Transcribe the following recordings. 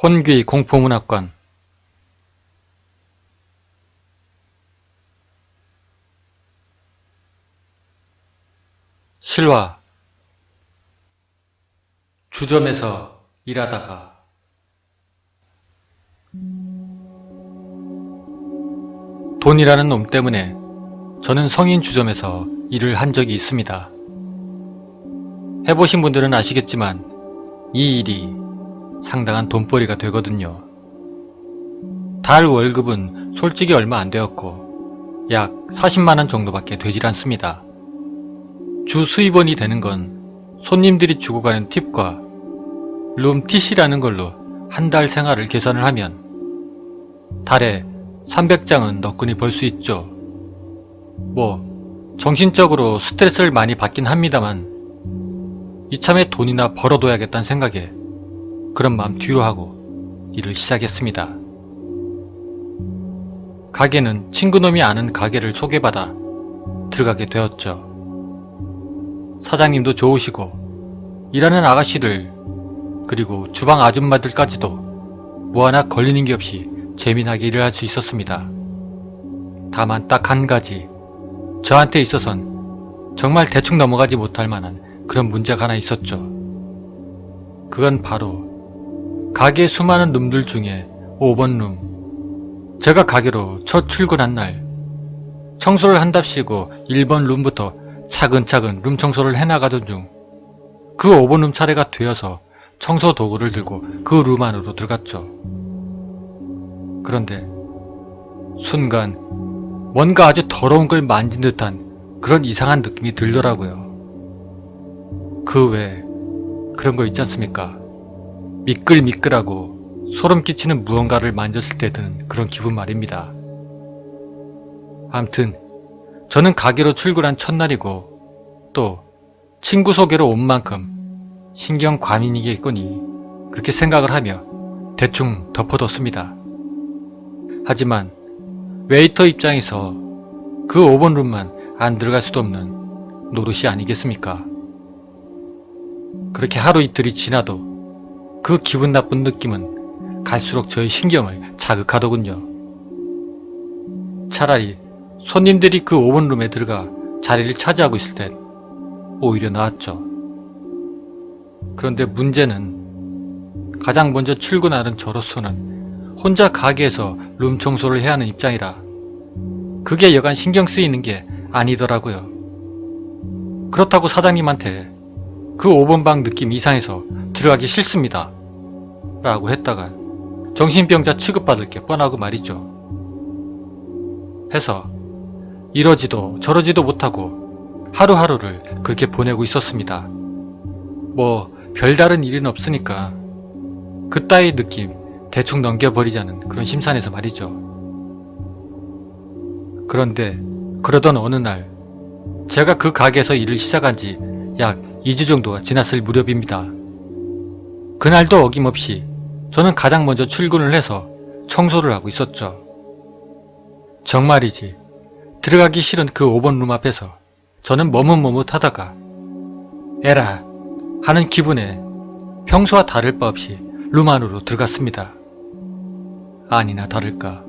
혼귀 공포문학관. 실화. 주점에서 일하다가 돈이라는 놈 때문에 저는 성인 주점에서 일을 한 적이 있습니다. 해보신 분들은 아시겠지만 이 일이 상당한 돈벌이가 되거든요. 달 월급은 솔직히 얼마 안 되었고 약 40만원 정도밖에 되질 않습니다. 주 수입원이 되는 건 손님들이 주고 가는 팁과 룸TC라는 걸로 한 달 생활을 계산을 하면 달에 300장은 너끈히 벌 수 있죠. 정신적으로 스트레스를 많이 받긴 합니다만 이참에 돈이나 벌어둬야겠다는 생각에 그런 마음 뒤로 하고 일을 시작했습니다. 가게는 친구놈이 아는 가게를 소개받아 들어가게 되었죠. 사장님도 좋으시고 일하는 아가씨들 그리고 주방 아줌마들까지도 뭐 하나 걸리는 게 없이 재미나게 일을 할 수 있었습니다. 다만 딱 한 가지, 저한테 있어선 정말 대충 넘어가지 못할 만한 그런 문제가 하나 있었죠. 그건 바로 가게의 수많은 룸들 중에 5번 룸. 제가 가게로 첫 출근한 날 청소를 한답시고 1번 룸부터 차근차근 룸 청소를 해나가던 중 그 5번 룸 차례가 되어서 청소 도구를 들고 그 룸 안으로 들어갔죠. 그런데 순간 뭔가 아주 더러운 걸 만진 듯한 그런 이상한 느낌이 들더라고요. 그 외에 그런 거 있지 않습니까? 미끌미끌하고 소름 끼치는 무언가를 만졌을 때 드는 그런 기분 말입니다. 암튼 저는 가게로 출근한 첫날이고 또 친구 소개로 온 만큼 신경 과민이겠거니 그렇게 생각을 하며 대충 덮어뒀습니다. 하지만 웨이터 입장에서 그 5번 룸만 안 들어갈 수도 없는 노릇이 아니겠습니까? 그렇게 하루 이틀이 지나도 그 기분 나쁜 느낌은 갈수록 저의 신경을 자극하더군요. 차라리 손님들이 그 5번 룸에 들어가 자리를 차지하고 있을 땐 오히려 나았죠. 그런데 문제는 가장 먼저 출근하는 저로서는 혼자 가게에서 룸 청소를 해야 하는 입장이라 그게 여간 신경 쓰이는 게 아니더라고요. 그렇다고 사장님한테 그 5번 방 느낌 이상해서 들어가기 싫습니다 라고 했다가 정신병자 취급받을 게 뻔하고 말이죠. 해서 이러지도 저러지도 못하고 하루하루를 그렇게 보내고 있었습니다. 별다른 일은 없으니까 그따위 느낌 대충 넘겨버리자는 그런 심산에서 말이죠. 그런데 그러던 어느 날 제가 그 가게에서 일을 시작한 지 약 2주 정도가 지났을 무렵입니다. 그날도 어김없이 저는 가장 먼저 출근을 해서 청소를 하고 있었죠. 정말이지 들어가기 싫은 그 5번 룸 앞에서 저는 머뭇머뭇하다가 에라 하는 기분에 평소와 다를 바 없이 룸 안으로 들어갔습니다. 아니나 다를까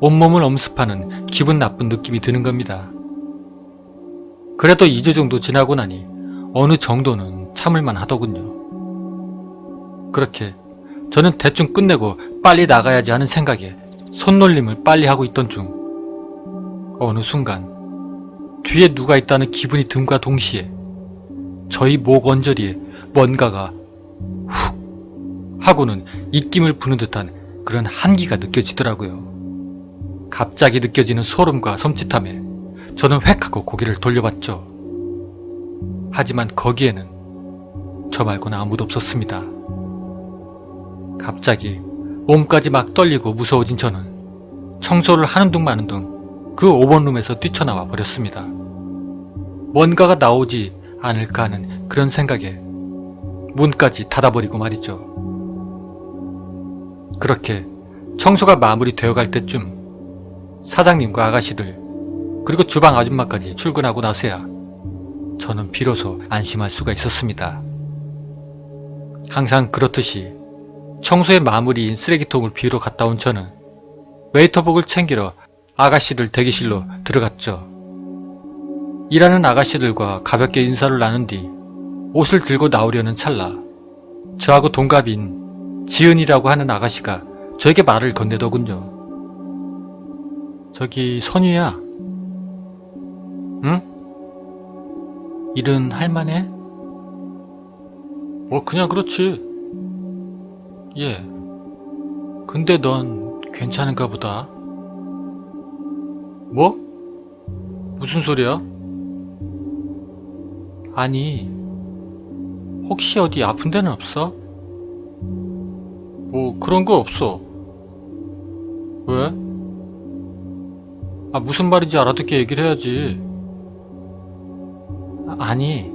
온몸을 엄습하는 기분 나쁜 느낌이 드는 겁니다. 그래도 2주 정도 지나고 나니 어느 정도는 참을만 하더군요. 그렇게 저는 대충 끝내고 빨리 나가야지 하는 생각에 손놀림을 빨리 하고 있던 중 어느 순간 뒤에 누가 있다는 기분이 듦과 동시에 저희 목 언저리에 뭔가가 훅 하고는 입김을 부는 듯한 그런 한기가 느껴지더라고요. 갑자기 느껴지는 소름과 섬찟함에 저는 획 하고 고개를 돌려봤죠. 하지만 거기에는 저 말고는 아무도 없었습니다. 갑자기 몸까지 막 떨리고 무서워진 저는 청소를 하는 둥 마는 둥 그 5번 룸에서 뛰쳐나와 버렸습니다. 뭔가가 나오지 않을까 하는 그런 생각에 문까지 닫아버리고 말이죠. 그렇게 청소가 마무리되어 갈 때쯤 사장님과 아가씨들 그리고 주방 아줌마까지 출근하고 나서야 저는 비로소 안심할 수가 있었습니다. 항상 그렇듯이 청소의 마무리인 쓰레기통을 비우러 갔다 온 저는 웨이터복을 챙기러 아가씨들 대기실로 들어갔죠. 일하는 아가씨들과 가볍게 인사를 나눈 뒤 옷을 들고 나오려는 찰나 저하고 동갑인 지은이라고 하는 아가씨가 저에게 말을 건네더군요. 저기 선유야. 응? 일은 할만해? 그냥 그렇지. 예. 근데 넌 괜찮은가 보다. 뭐? 무슨 소리야? 아니, 혹시 어디 아픈 데는 없어? 그런 거 없어. 왜? 무슨 말인지 알아듣게 얘기를 해야지. 아니,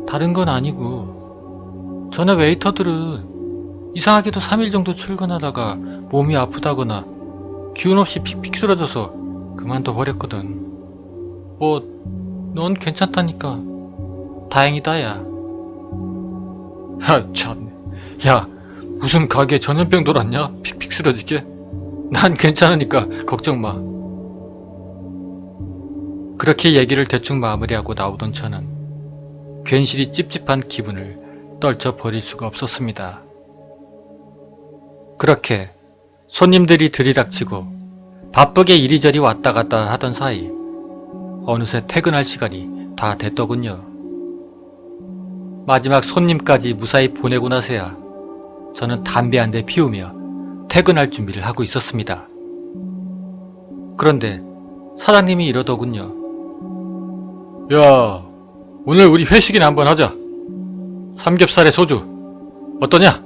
다른 건 아니고, 전에 웨이터들은 이상하게도 3일 정도 출근하다가 몸이 아프다거나 기운 없이 픽픽 쓰러져서 그만둬 버렸거든. 넌 괜찮다니까. 다행이다, 야. 참. 야, 무슨 가게에 전염병 돌았냐? 픽픽 쓰러지게? 난 괜찮으니까 걱정 마. 그렇게 얘기를 대충 마무리하고 나오던 저는 괜시리 찝찝한 기분을 떨쳐 버릴 수가 없었습니다. 그렇게 손님들이 들이닥치고 바쁘게 이리저리 왔다 갔다 하던 사이 어느새 퇴근할 시간이 다 됐더군요. 마지막 손님까지 무사히 보내고 나서야 저는 담배 한 대 피우며 퇴근할 준비를 하고 있었습니다. 그런데 사장님이 이러더군요. 야, 오늘 우리 회식이나 한번 하자. 삼겹살에 소주 어떠냐?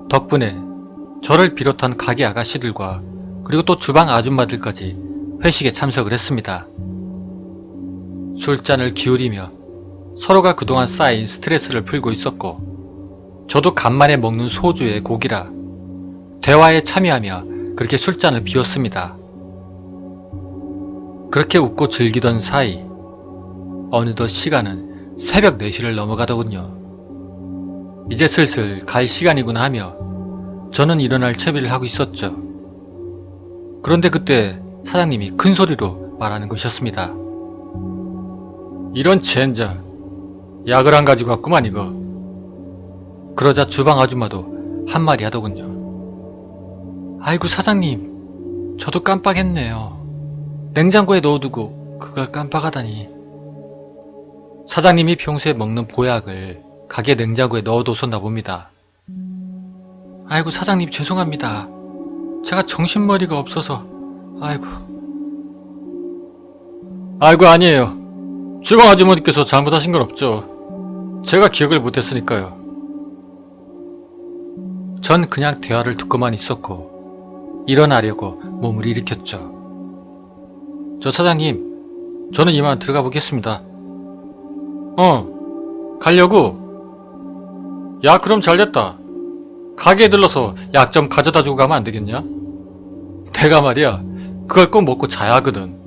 덕분에 저를 비롯한 가게 아가씨들과 그리고 또 주방 아줌마들까지 회식에 참석을 했습니다. 술잔을 기울이며 서로가 그동안 쌓인 스트레스를 풀고 있었고 저도 간만에 먹는 소주의 고기라 대화에 참여하며 그렇게 술잔을 비웠습니다. 그렇게 웃고 즐기던 사이 어느덧 시간은 새벽 4시를 넘어가더군요. 이제 슬슬 갈 시간이구나 하며 저는 일어날 채비를 하고 있었죠. 그런데 그때 사장님이 큰 소리로 말하는 것이었습니다. 이런 젠장, 약을 안 가지고 왔구만 이거. 그러자 주방 아줌마도 한마디 하더군요. 아이고 사장님, 저도 깜빡했네요. 냉장고에 넣어두고 그걸 깜빡하다니. 사장님이 평소에 먹는 보약을 가게 냉장고에 넣어뒀었나 봅니다. 아이고 사장님 죄송합니다. 제가 정신머리가 없어서. 아이고 아니에요. 주방 아주머니께서 잘못하신 건 없죠. 제가 기억을 못했으니까요. 전 그냥 대화를 듣고만 있었고 일어나려고 몸을 일으켰죠. 저 사장님, 저는 이만 들어가 보겠습니다. 가려고? 야, 그럼 잘됐다. 가게에 들러서 약 좀 가져다 주고 가면 안 되겠냐? 내가 말이야, 그걸 꼭 먹고 자야 하거든.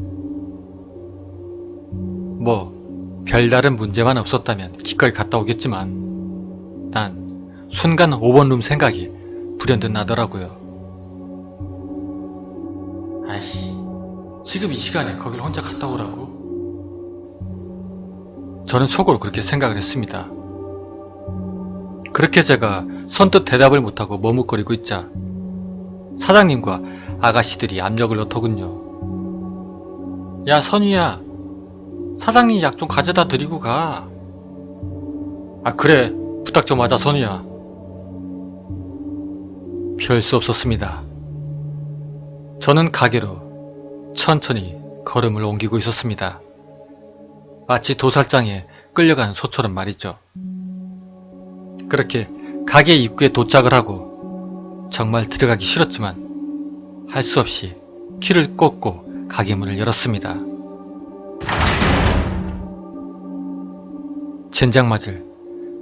별다른 문제만 없었다면 기꺼이 갔다 오겠지만 난 순간 5번 룸 생각이 불현듯 나더라고요. 아이씨, 지금 이 시간에 거길 혼자 갔다 오라고? 저는 속으로 그렇게 생각을 했습니다. 그렇게 제가 선뜻 대답을 못하고 머뭇거리고 있자 사장님과 아가씨들이 압력을 넣더군요. 야 선유야, 사장님 약 좀 가져다 드리고 가. 그래, 부탁 좀 하자 선유야. 별 수 없었습니다. 저는 가게로 천천히 걸음을 옮기고 있었습니다. 마치 도살장에 끌려가는 소처럼 말이죠. 그렇게 가게 입구에 도착을 하고 정말 들어가기 싫었지만 할 수 없이 키를 꽂고 가게 문을 열었습니다. 젠장 맞을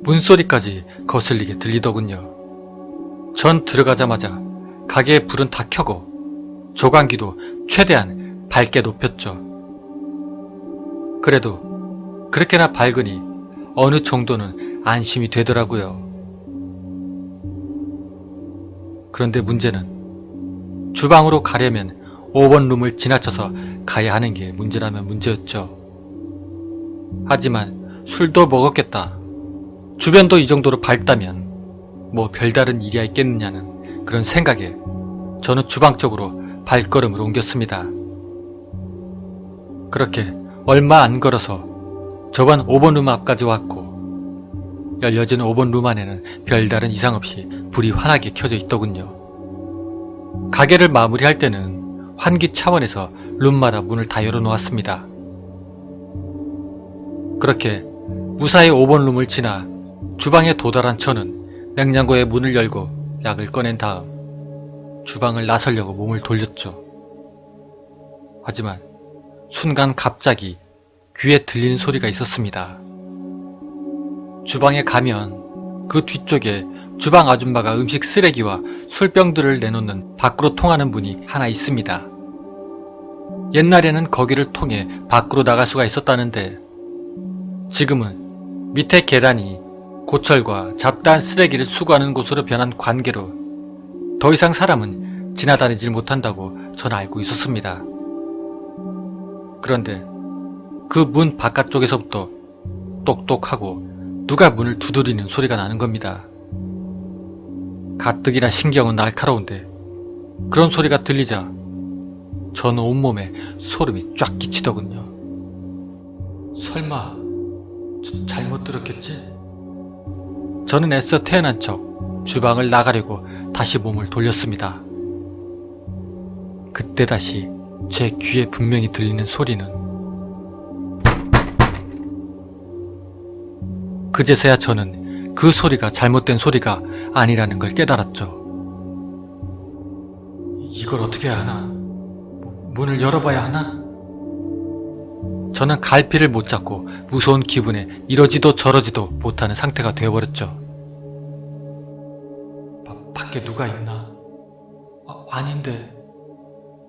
문소리까지 거슬리게 들리더군요. 전 들어가자마자 가게의 불은 다 켜고 조광기도 최대한 밝게 높였죠. 그래도 그렇게나 밝으니 어느 정도는 안심이 되더라고요. 그런데 문제는 주방으로 가려면 5번 룸을 지나쳐서 가야 하는 게 문제라면 문제였죠. 하지만 술도 먹었겠다. 주변도 이 정도로 밝다면 뭐 별다른 일이야 있겠느냐는 그런 생각에 저는 주방 쪽으로 발걸음을 옮겼습니다. 그렇게 얼마 안 걸어서 저번 5번 룸 앞까지 왔고 열려진 5번 룸 안에는 별다른 이상 없이 불이 환하게 켜져 있더군요. 가게를 마무리할 때는 환기 차원에서 룸마다 문을 다 열어놓았습니다. 그렇게 무사히 5번 룸을 지나 주방에 도달한 저는 냉장고의 문을 열고 약을 꺼낸 다음 주방을 나서려고 몸을 돌렸죠. 하지만 순간 갑자기 귀에 들리는 소리가 있었습니다. 주방에 가면 그 뒤쪽에 주방 아줌마가 음식 쓰레기와 술병들을 내놓는 밖으로 통하는 문이 하나 있습니다. 옛날에는 거기를 통해 밖으로 나갈 수가 있었다는데 지금은 밑에 계단이 고철과 잡다한 쓰레기를 수거하는 곳으로 변한 관계로 더 이상 사람은 지나다니질 못한다고 전 알고 있었습니다. 그런데 그 문 바깥쪽에서부터 똑똑하고 누가 문을 두드리는 소리가 나는 겁니다. 가뜩이나 신경은 날카로운데 그런 소리가 들리자 저는 온몸에 소름이 쫙 끼치더군요. 설마 잘못 들었겠지? 저는 애써 태어난 척 주방을 나가려고 다시 몸을 돌렸습니다. 그때 다시 제 귀에 분명히 들리는 소리는 그제서야 저는 그 소리가 잘못된 소리가 아니라는 걸 깨달았죠. 이걸 어떻게 해야 하나? 문을 열어봐야 하나? 저는 갈피를 못 잡고 무서운 기분에 이러지도 저러지도 못하는 상태가 되어버렸죠. 밖에 누가 있나? 아닌데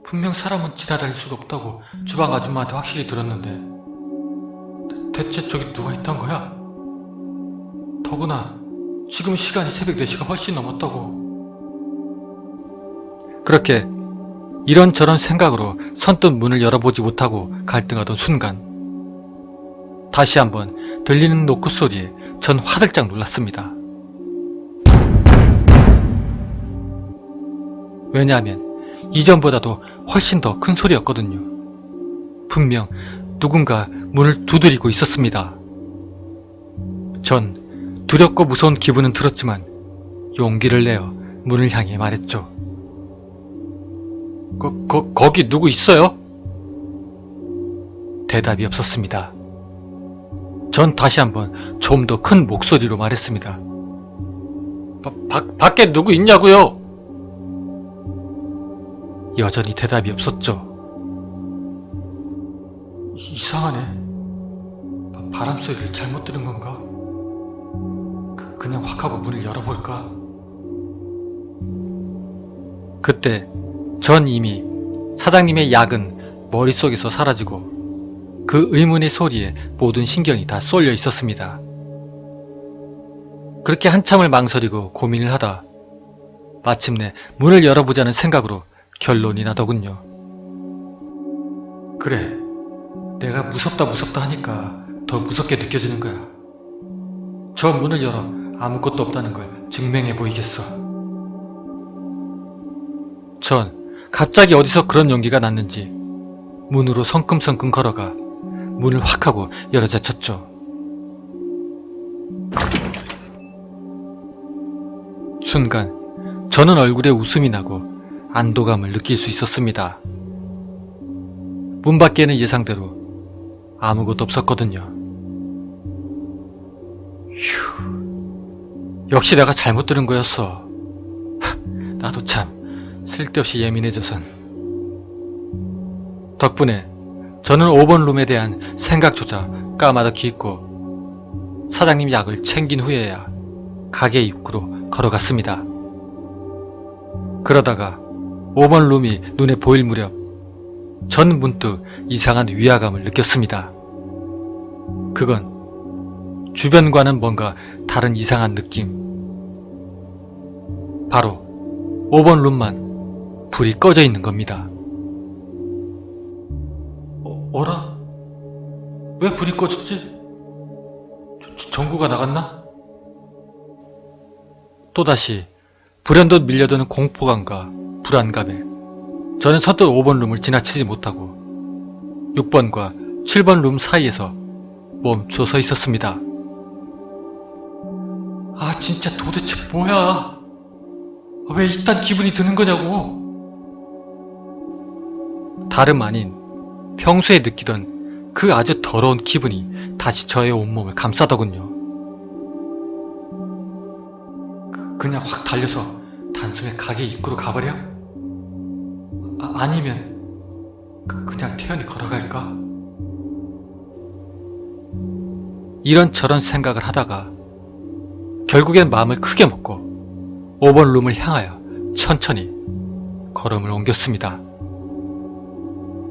분명 사람은 지나다닐 수가 없다고 주방 아줌마한테 확실히 들었는데 대체 저기 누가 있단 거야? 더구나 지금 시간이 새벽 4시가 훨씬 넘었다고. 그렇게 이런저런 생각으로 선뜻 문을 열어보지 못하고 갈등하던 순간 다시 한번 들리는 노크 소리에 전 화들짝 놀랐습니다. 왜냐하면 이전보다도 훨씬 더 큰 소리였거든요. 분명 누군가 문을 두드리고 있었습니다. 전 두렵고 무서운 기분은 들었지만 용기를 내어 문을 향해 말했죠. 거기 누구 있어요? 대답이 없었습니다. 전 다시 한번 좀 더 큰 목소리로 말했습니다. 밖에 누구 있냐고요? 여전히 대답이 없었죠. 이상하네. 바람 소리를 잘못 들은 건가? 그냥 확 하고 문을 열어볼까? 그때 전 이미 사장님의 약은 머릿속에서 사라지고 그 의문의 소리에 모든 신경이 다 쏠려 있었습니다. 그렇게 한참을 망설이고 고민을 하다 마침내 문을 열어보자는 생각으로 결론이 나더군요. 그래, 내가 무섭다 하니까 더 무섭게 느껴지는 거야. 저 문을 열어 아무것도 없다는 걸 증명해 보이겠어. 전 갑자기 어디서 그런 용기가 났는지 문으로 성큼성큼 걸어가 문을 확 하고 열어제쳤죠. 순간 저는 얼굴에 웃음이 나고 안도감을 느낄 수 있었습니다. 문 밖에는 예상대로 아무것도 없었거든요. 휴, 역시 내가 잘못 들은 거였어. 나도 참 쓸데없이 예민해져선. 덕분에 저는 5번 룸에 대한 생각조차 까마득 잊고 사장님 약을 챙긴 후에야 가게 입구로 걸어갔습니다. 그러다가 5번 룸이 눈에 보일 무렵 전 문득 이상한 위화감을 느꼈습니다. 그건 주변과는 뭔가 다른 이상한 느낌. 바로 5번 룸만 불이 꺼져 있는 겁니다. 어라? 왜 불이 꺼졌지? 전구가 나갔나? 또다시 불현듯 밀려드는 공포감과 불안감에 저는 선뜻 5번 룸을 지나치지 못하고 6번과 7번 룸 사이에서 멈춰 서 있었습니다. 아, 진짜 도대체 뭐야? 왜 이딴 기분이 드는 거냐고? 다름 아닌 평소에 느끼던 그 아주 더러운 기분이 다시 저의 온몸을 감싸더군요. 그냥 확 달려서 단숨에 가게 입구로 가버려? 아니면 그냥 태연히 걸어갈까? 이런저런 생각을 하다가 결국엔 마음을 크게 먹고 5번 룸을 향하여 천천히 걸음을 옮겼습니다.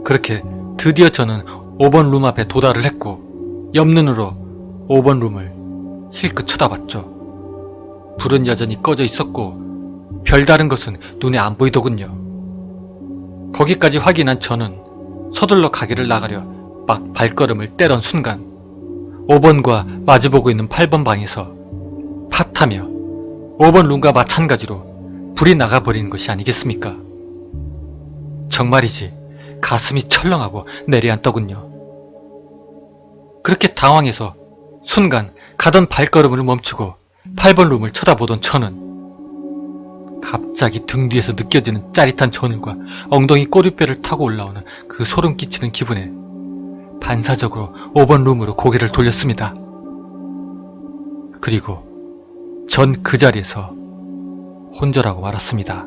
그렇게 드디어 저는 5번 룸 앞에 도달을 했고 옆눈으로 5번 룸을 힐끗 쳐다봤죠. 불은 여전히 꺼져 있었고 별다른 것은 눈에 안 보이더군요. 거기까지 확인한 저는 서둘러 가게를 나가려 막 발걸음을 떼던 순간 5번과 마주보고 있는 8번 방에서 팟하며 5번 룸과 마찬가지로 불이 나가버리는 것이 아니겠습니까? 정말이지 가슴이 철렁하고 내려앉더군요. 그렇게 당황해서 순간 가던 발걸음을 멈추고 8번 룸을 쳐다보던 저는 갑자기 등 뒤에서 느껴지는 짜릿한 전율과 엉덩이 꼬리뼈를 타고 올라오는 그 소름 끼치는 기분에 반사적으로 5번 룸으로 고개를 돌렸습니다. 그리고 전 그 자리에서 혼절하고 말았습니다.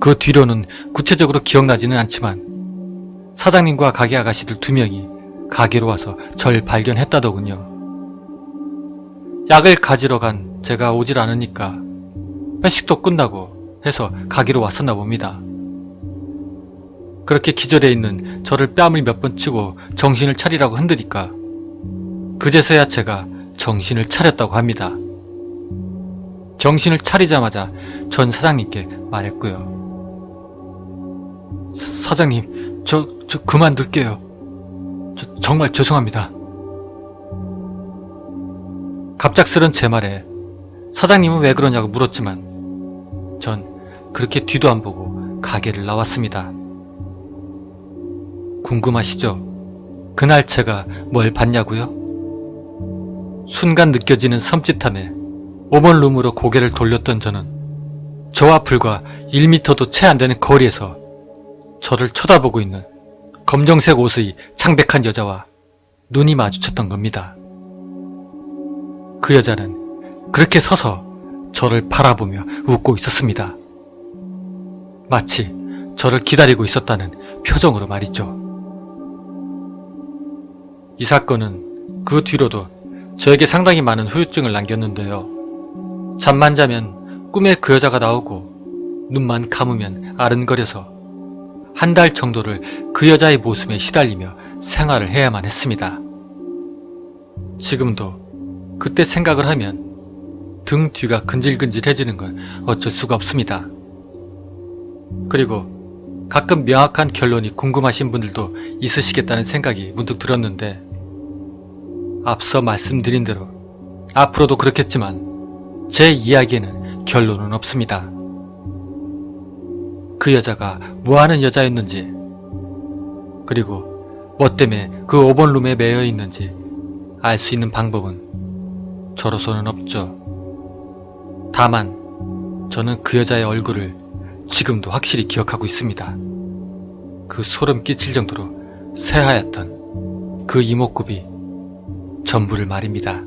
그 뒤로는 구체적으로 기억나지는 않지만 사장님과 가게 아가씨들 2명이 가게로 와서 절 발견했다더군요. 약을 가지러 간 제가 오질 않으니까 회식도 끝나고 해서 가게로 왔었나 봅니다. 그렇게 기절해 있는 저를 뺨을 몇 번 치고 정신을 차리라고 흔드니까 그제서야 제가 정신을 차렸다고 합니다. 정신을 차리자마자 전 사장님께 말했고요. 사장님, 저 그만둘게요. 정말 죄송합니다. 갑작스런 제 말에 사장님은 왜 그러냐고 물었지만 전 그렇게 뒤도 안 보고 가게를 나왔습니다. 궁금하시죠? 그날 제가 뭘 봤냐고요? 순간 느껴지는 섬찟함에 5번 룸으로 고개를 돌렸던 저는 저와 불과 1m도 채 안 되는 거리에서 저를 쳐다보고 있는 검정색 옷의 창백한 여자와 눈이 마주쳤던 겁니다. 그 여자는 그렇게 서서 저를 바라보며 웃고 있었습니다. 마치 저를 기다리고 있었다는 표정으로 말이죠. 이 사건은 그 뒤로도 저에게 상당히 많은 후유증을 남겼는데요. 잠만 자면 꿈에 그 여자가 나오고 눈만 감으면 아른거려서 한 달 정도를 그 여자의 모습에 시달리며 생활을 해야만 했습니다. 지금도 그때 생각을 하면 등 뒤가 근질근질해지는 건 어쩔 수가 없습니다. 그리고 가끔 명확한 결론이 궁금하신 분들도 있으시겠다는 생각이 문득 들었는데 앞서 말씀드린 대로 앞으로도 그렇겠지만 제 이야기에는 결론은 없습니다. 그 여자가 뭐하는 여자였는지 그리고 뭐 때문에 그 5번 룸에 매여 있는지 알 수 있는 방법은 저로서는 없죠. 다만 저는 그 여자의 얼굴을 지금도 확실히 기억하고 있습니다. 그 소름 끼칠 정도로 새하얗던 그 이목구비 전부를 말입니다.